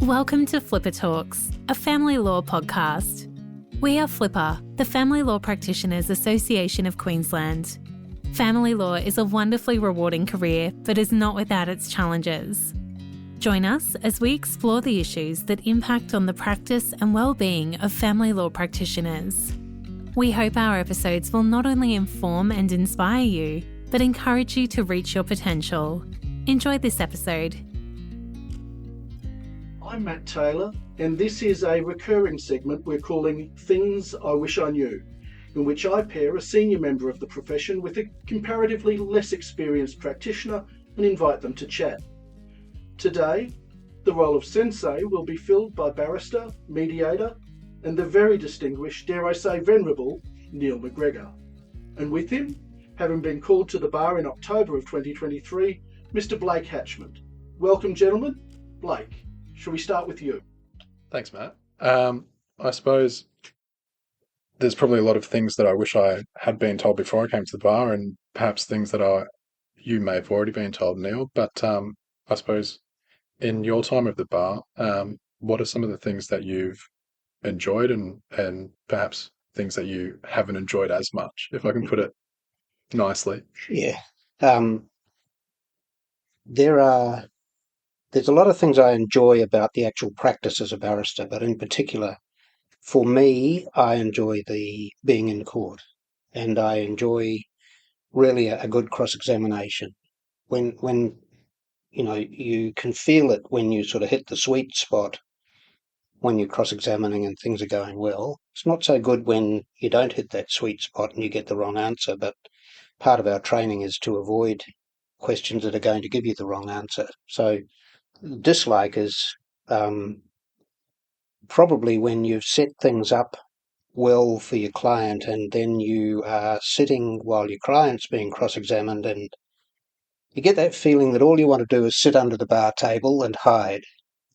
Welcome to Flipper Talks, a family law podcast. We are Flipper, the Family Law Practitioners Association of Queensland. Family law is a wonderfully rewarding career, but is not without its challenges. Join us as we explore the issues that impact on the practice and well-being of family law practitioners. We hope our episodes will not only inform and inspire you, but encourage you to reach your potential. Enjoy this episode. I'm Matt Taylor, and this is a recurring segment we're calling Things I Wish I Knew, in which I pair a senior member of the profession with a comparatively less experienced practitioner and invite them to chat. Today, the role of sensei will be filled by barrister, mediator, and the very distinguished, dare I say venerable, Neil McGregor. And with him, having been called to the bar in October of 2023, Mr. Blake Hatchman. Welcome, gentlemen. Blake, shall we start with you? Thanks, Matt. I suppose there's probably a lot of things that I wish I had been told before I came to the bar, and perhaps things that you may have already been told, Neil. But I suppose in your time at the bar, what are some of the things that you've enjoyed and perhaps things that you haven't enjoyed as much, if I can put it nicely? Yeah. There's a lot of things I enjoy about the actual practice as a barrister, but in particular, for me, I enjoy the being in court, and I enjoy really a good cross-examination. When you can feel it when you sort of hit the sweet spot when you're cross-examining and things are going well. It's not so good when you don't hit that sweet spot and you get the wrong answer, but part of our training is to avoid questions that are going to give you the wrong answer. So dislike is probably when you've set things up well for your client and then you are sitting while your client's being cross-examined, and you get that feeling that all you want to do is sit under the bar table and hide,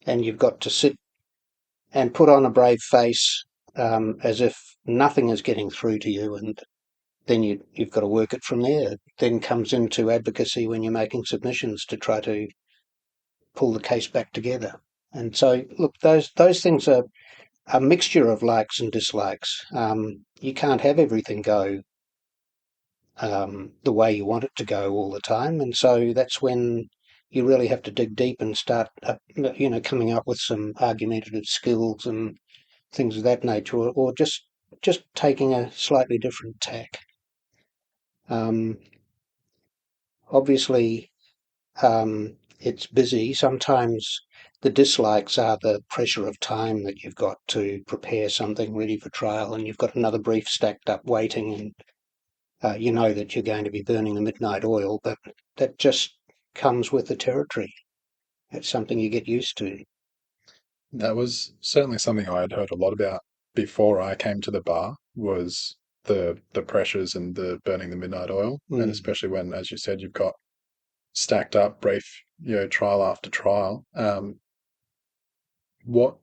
and you've got to sit and put on a brave face as if nothing is getting through to you, and then you've got to work it from there. It then comes into advocacy when you're making submissions to try to pull the case back together. And so, look, those things are a mixture of likes and dislikes. You can't have everything go the way you want it to go all the time, and so that's when you really have to dig deep and start, coming up with some argumentative skills and things of that nature, or just taking a slightly different tack. Obviously, it's busy. Sometimes the dislikes are the pressure of time that you've got to prepare something ready for trial, and you've got another brief stacked up waiting, and you know that you're going to be burning the midnight oil, but that just comes with the territory. It's something you get used to. That was certainly something I had heard a lot about before I came to the bar, was the pressures and the burning the midnight oil, and especially when, as you said, you've got stacked up brief, trial after trial. What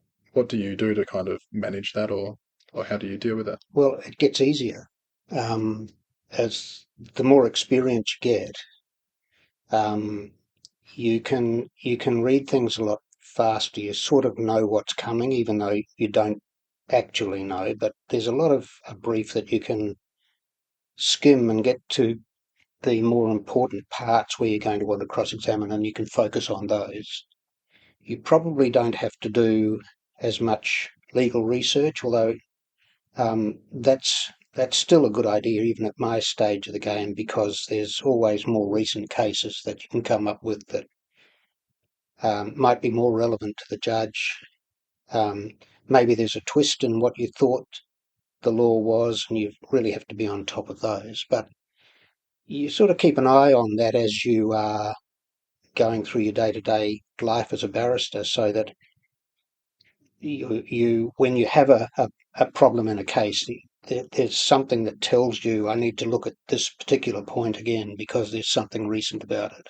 do you do to kind of manage that, or how do you deal with it? Well, it gets easier as the more experience you get. You can read things a lot faster. You sort of know what's coming, even though you don't actually know. But there's a lot of a brief that you can skim and get to the more important parts where you're going to want to cross-examine, and you can focus on those. You probably don't have to do as much legal research, although that's still a good idea even at my stage of the game, because there's always more recent cases that you can come up with that might be more relevant to the judge. Maybe there's a twist in what you thought the law was, and you really have to be on top of those. But you sort of keep an eye on that as you are going through your day-to-day life as a barrister, so that you when you have a problem in a case, there's something that tells you, I need to look at this particular point again because there's something recent about it.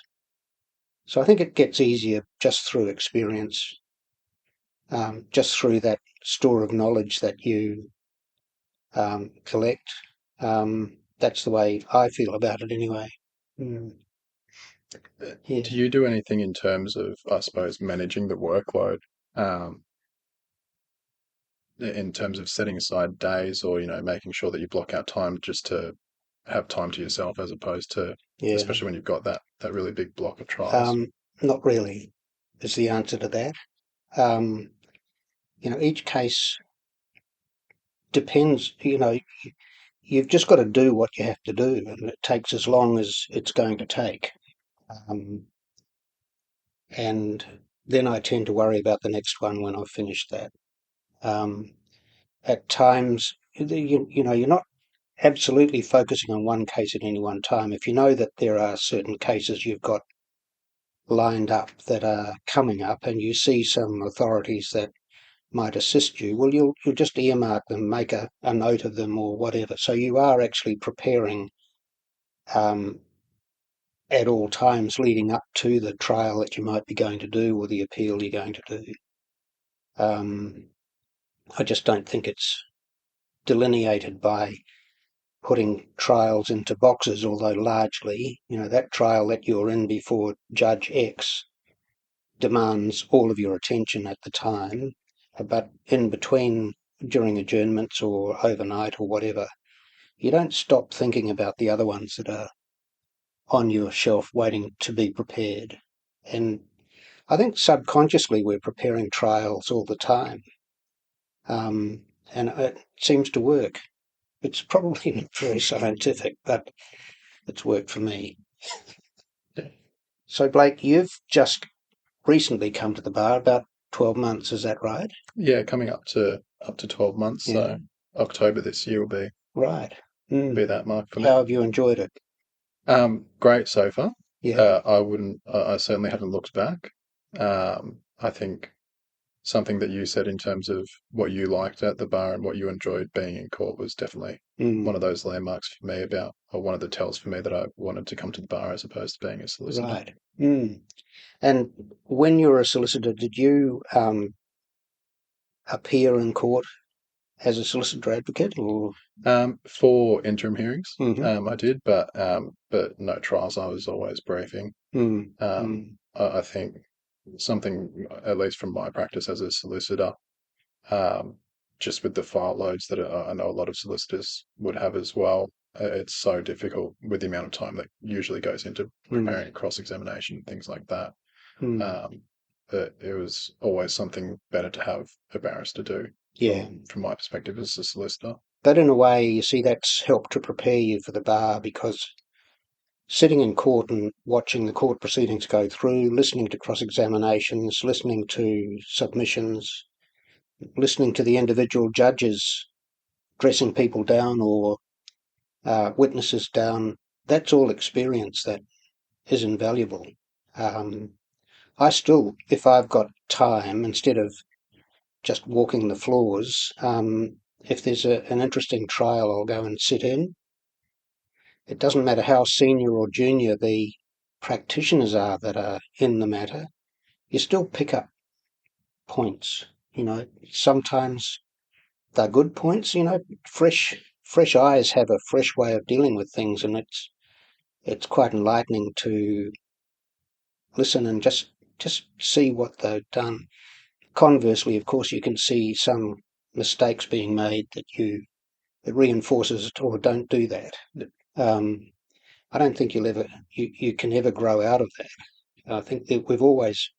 So I think it gets easier just through experience, just through that store of knowledge that you collect. That's the way I feel about it anyway. Yeah. Do you do anything in terms of, I suppose, managing the workload in terms of setting aside days, or making sure that you block out time just to have time to yourself, as opposed to, especially when you've got that really big block of trials. Not really is the answer to that. Each case depends. You've just got to do what you have to do, and it takes as long as it's going to take. And then I tend to worry about the next one when I've finished that. At times, you're not absolutely focusing on one case at any one time. If you know that there are certain cases you've got lined up that are coming up, and you see some authorities that might assist you, well, you'll just earmark them, make a note of them or whatever. So you are actually preparing at all times leading up to the trial that you might be going to do, or the appeal you're going to do. I just don't think it's delineated by putting trials into boxes, although largely, that trial that you're in before Judge X demands all of your attention at the time, but in between, during adjournments or overnight or whatever, you don't stop thinking about the other ones that are on your shelf waiting to be prepared. And I think subconsciously we're preparing trials all the time, and it seems to work. It's probably not very scientific, but it's worked for me. So, Blake, you've just recently come to the bar, about 12 months, is that right? Yeah, coming up to 12 months. Yeah. So October this year will be right. Be that mark for me. How have you enjoyed it? Great so far. Yeah. I certainly haven't looked back. I think something that you said in terms of what you liked at the bar and what you enjoyed being in court was definitely one of those landmarks for me or one of the tells for me that I wanted to come to the bar as opposed to being a solicitor. Right. And when you were a solicitor, did you appear in court as a solicitor advocate, or for interim hearings? I did, but no trials. I was always briefing. I think something, at least from my practice as a solicitor, just with the file loads that I know a lot of solicitors would have as well, it's so difficult with the amount of time that usually goes into preparing cross-examination, things like that. It was always something better to have a barrister do. Yeah. From my perspective as a solicitor. But in a way, you see, that's helped to prepare you for the bar, because sitting in court and watching the court proceedings go through, listening to cross-examinations, listening to submissions, listening to the individual judges dressing people down or witnesses down, that's all experience that is invaluable. I still, if I've got time, instead of just walking the floors, if there's an interesting trial, I'll go and sit in. It doesn't matter how senior or junior the practitioners are that are in the matter, you still pick up points. Sometimes they're good points. Fresh eyes have a fresh way of dealing with things, and it's quite enlightening to listen and just see what they've done. Conversely, of course, you can see some mistakes being made that it reinforces it, or don't do that. I don't think you can ever grow out of that. I think that we've always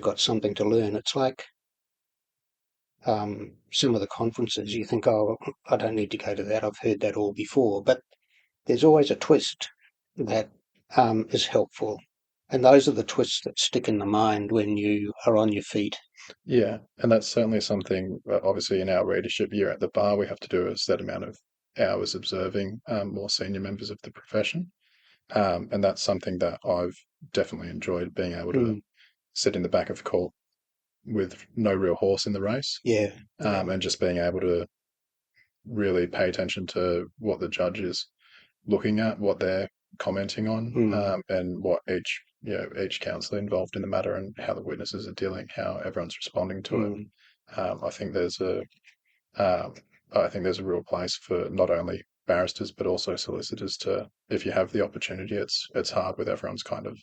got something to learn. It's like some of the conferences, you think, oh, I don't need to go to that, I've heard that all before. But there's always a twist that is helpful. And those are the twists that stick in the mind when you are on your feet. Yeah, and that's certainly something, obviously, in our readership year at the bar, we have to do a set amount of hours observing more senior members of the profession. And that's something that I've definitely enjoyed, being able to sit in the back of court with no real horse in the race. Yeah. And just being able to really pay attention to what the judge is looking at, what they're commenting on, and what each counsellor involved in the matter and how the witnesses are dealing, how everyone's responding to it. I think there's a real place for not only barristers but also solicitors to, if you have the opportunity. It's hard with everyone's kind of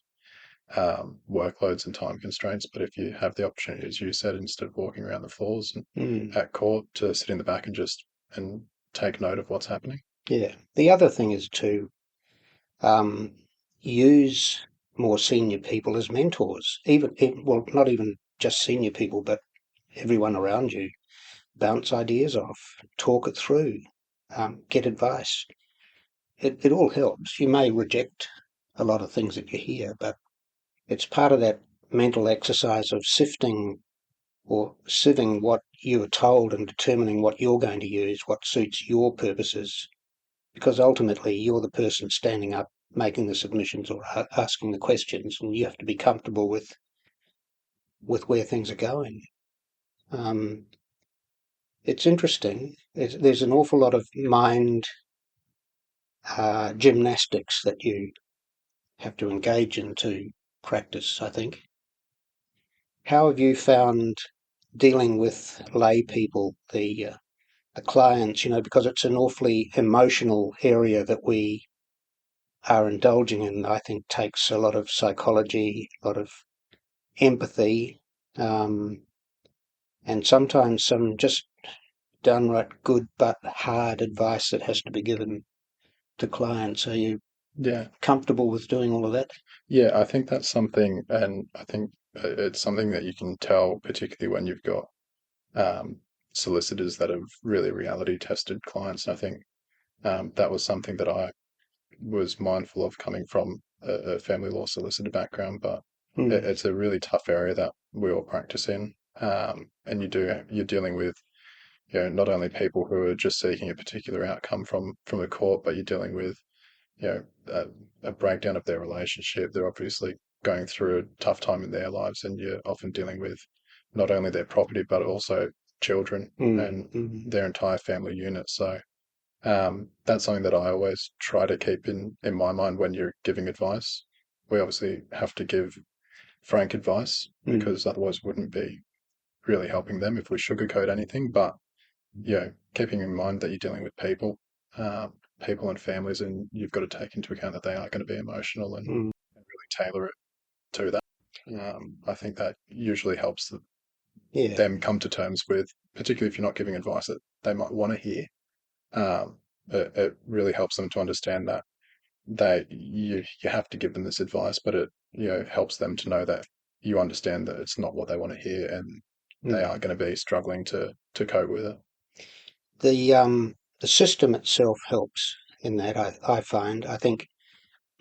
workloads and time constraints. But if you have the opportunity, as you said, instead of walking around the floors and at court, to sit in the back and take note of what's happening. Yeah. The other thing is to use more senior people as mentors. Well, not even just senior people, but everyone around you. Bounce ideas off, talk it through, get advice. It all helps. You may reject a lot of things that you hear, but it's part of that mental exercise of sifting or sieving what you were told and determining what you're going to use, what suits your purposes, because ultimately you're the person standing up, making the submissions or asking the questions, and you have to be comfortable with where things are going. It's interesting. There's an awful lot of mind gymnastics that you have to engage in to practice, I think. How have you found dealing with lay people, the clients, because it's an awfully emotional area that we are indulging in, I think takes a lot of psychology, a lot of empathy, and sometimes some just downright good but hard advice that has to be given to clients. Are you comfortable with doing all of that? Yeah, I think that's something, and I think it's something that you can tell, particularly when you've got solicitors that have really reality tested clients. And I think that was something that I was mindful of coming from a family law solicitor background, but it's a really tough area that we all practice in. And you're dealing with, not only people who are just seeking a particular outcome from a court, but you're dealing with, a breakdown of their relationship. They're obviously going through a tough time in their lives, and you're often dealing with not only their property, but also children and their entire family unit. So that's something that I always try to keep in my mind when you're giving advice. We obviously have to give frank advice, because otherwise wouldn't be really helping them if we sugarcoat anything. But keeping in mind that you're dealing with people, people and families, and you've got to take into account that they are going to be emotional and really tailor it to that. I think that usually helps them come to terms with, particularly if you're not giving advice that they might want to hear. It really helps them to understand that you have to give them this advice, but it helps them to know that you understand that it's not what they want to hear, and they are going to be struggling to cope with it. The system itself helps in that, I find. I think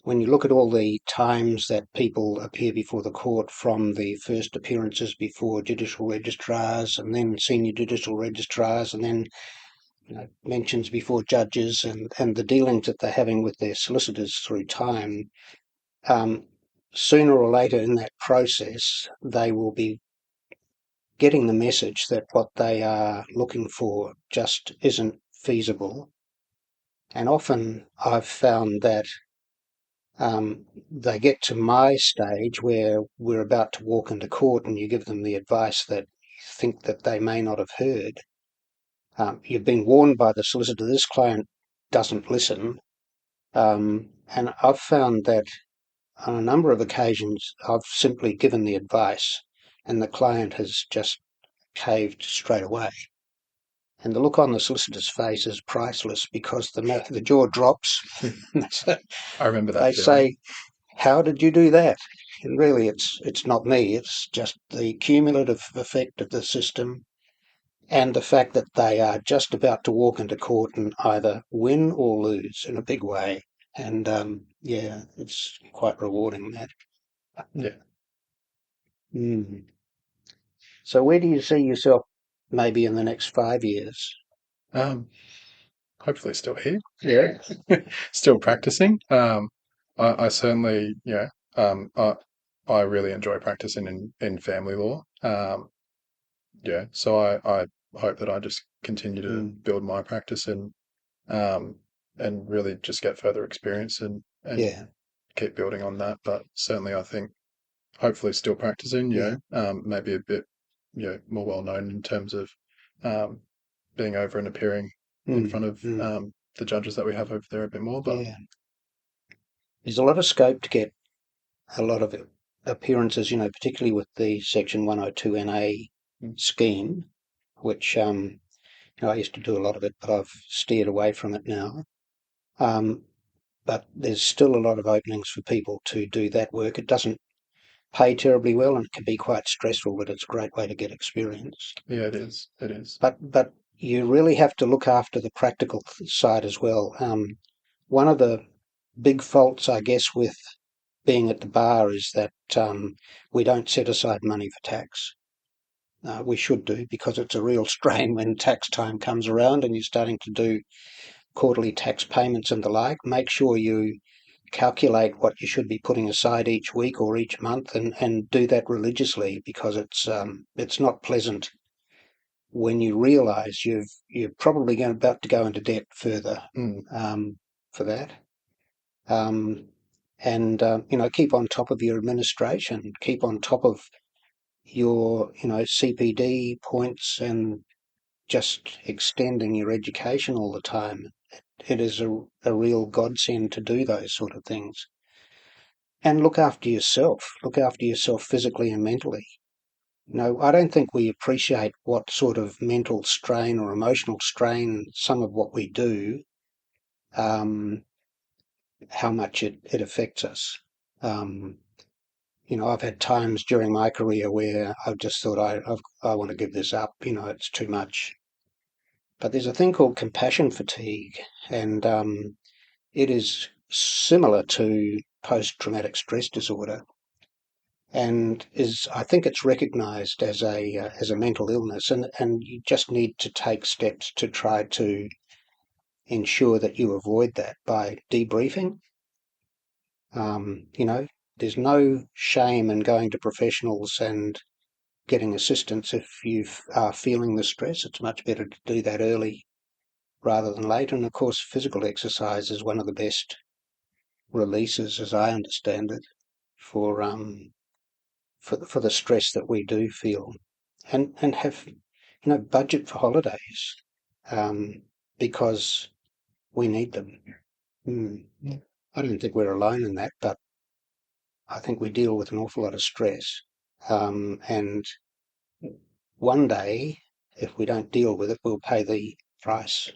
when you look at all the times that people appear before the court, from the first appearances before judicial registrars and then senior judicial registrars, and then mentions before judges, and the dealings that they're having with their solicitors through time, sooner or later in that process, they will be getting the message that what they are looking for just isn't feasible. And often I've found that they get to my stage where we're about to walk into court, and you give them the advice that you think that they may not have heard. You've been warned by the solicitor, this client doesn't listen. And I've found that on a number of occasions I've simply given the advice and the client has just caved straight away. And the look on the solicitor's face is priceless, because the jaw drops. I remember that. They say, "How did you do that?" And really, it's not me. It's just the cumulative effect of the system, and the fact that they are just about to walk into court and either win or lose in a big way. And it's quite rewarding, that. Yeah. So where do you see yourself maybe in the next 5 years? Hopefully still here. Yeah. Still practicing. I certainly, I really enjoy practicing in family law. So I hope that I just continue to build my practice and really just get further experience and keep building on that. But certainly I think hopefully still practicing, maybe a bit, more well known in terms of being over and appearing in front of the judges that we have over there a bit more. But there's a lot of scope to get a lot of appearances, particularly with the Section 102NA scheme, which I used to do a lot of it, but I've steered away from it now. But there's still a lot of openings for people to do that work. It doesn't pay terribly well and it can be quite stressful, but it's a great way to get experience. Yeah, it is. It is. But you really have to look after the practical side as well. One of the big faults, I guess, with being at the bar is that we don't set aside money for tax. We should do, because it's a real strain when tax time comes around and you're starting to do quarterly tax payments and the like. Make sure you calculate what you should be putting aside each week or each month, and do that religiously, because it's not pleasant when you realise you're probably about to go into debt further for that. Keep on top of your administration, keep on top of your CPD points, and just extending your education all the time. It is a real godsend to do those sort of things. And look after yourself physically and mentally. I don't think we appreciate what sort of mental strain or emotional strain some of what we do, how much it affects us. I've had times during my career where I've just thought, I want to give this up, it's too much. But there's a thing called compassion fatigue, and it is similar to post-traumatic stress disorder, and I think it's recognised as a mental illness, and you just need to take steps to try to ensure that you avoid that by debriefing. There's no shame in going to professionals and getting assistance if you are feeling the stress. It's much better to do that early rather than late. And of course, physical exercise is one of the best releases, as I understand it, for the stress that we do feel, and have budget for holidays, because we need them. I don't think we're alone in that, but I think we deal with an awful lot of stress, and one day, if we don't deal with it, we'll pay the price,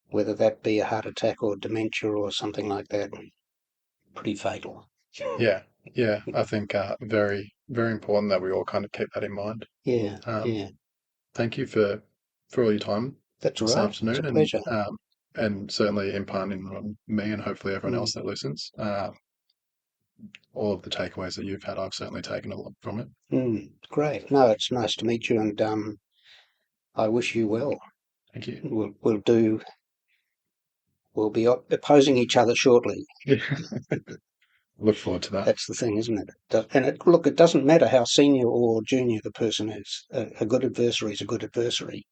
whether that be a heart attack or dementia or something like that. Pretty fatal. Yeah, I think very, very important that we all kind of keep that in mind. Yeah. Thank you for all your time this afternoon. It's a pleasure. And certainly imparting on me and hopefully everyone else that listens. All of the takeaways that you've had, I've certainly taken a lot from it. Great. No, it's nice to meet you, and I wish you well. Thank you. We'll be opposing each other shortly. Look forward to that. That's the thing, isn't it? And it doesn't matter how senior or junior the person is. A good adversary is a good adversary.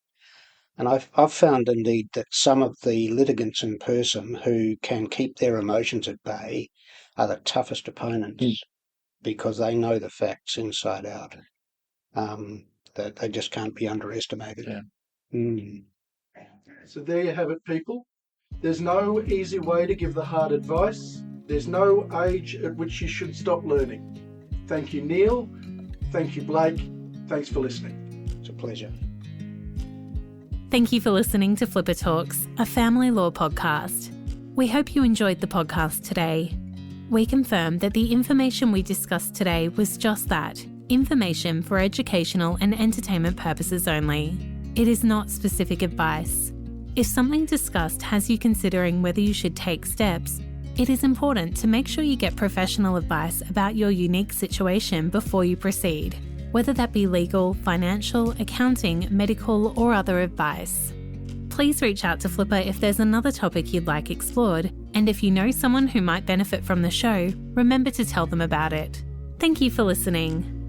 And I've found indeed that some of the litigants in person who can keep their emotions at bay are the toughest opponents, because they know the facts inside out. That they just can't be underestimated. Yeah. So there you have it, people. There's no easy way to give the hard advice. There's no age at which you should stop learning. Thank you, Neil. Thank you, Blake. Thanks for listening. It's a pleasure. Thank you for listening to Flipper Talks, a family law podcast. We hope you enjoyed the podcast today. We confirm that the information we discussed today was just that, information for educational and entertainment purposes only. It is not specific advice. If something discussed has you considering whether you should take steps, it is important to make sure you get professional advice about your unique situation before you proceed, whether that be legal, financial, accounting, medical, or other advice. Please reach out to Flipper if there's another topic you'd like explored, and if you know someone who might benefit from the show, remember to tell them about it. Thank you for listening.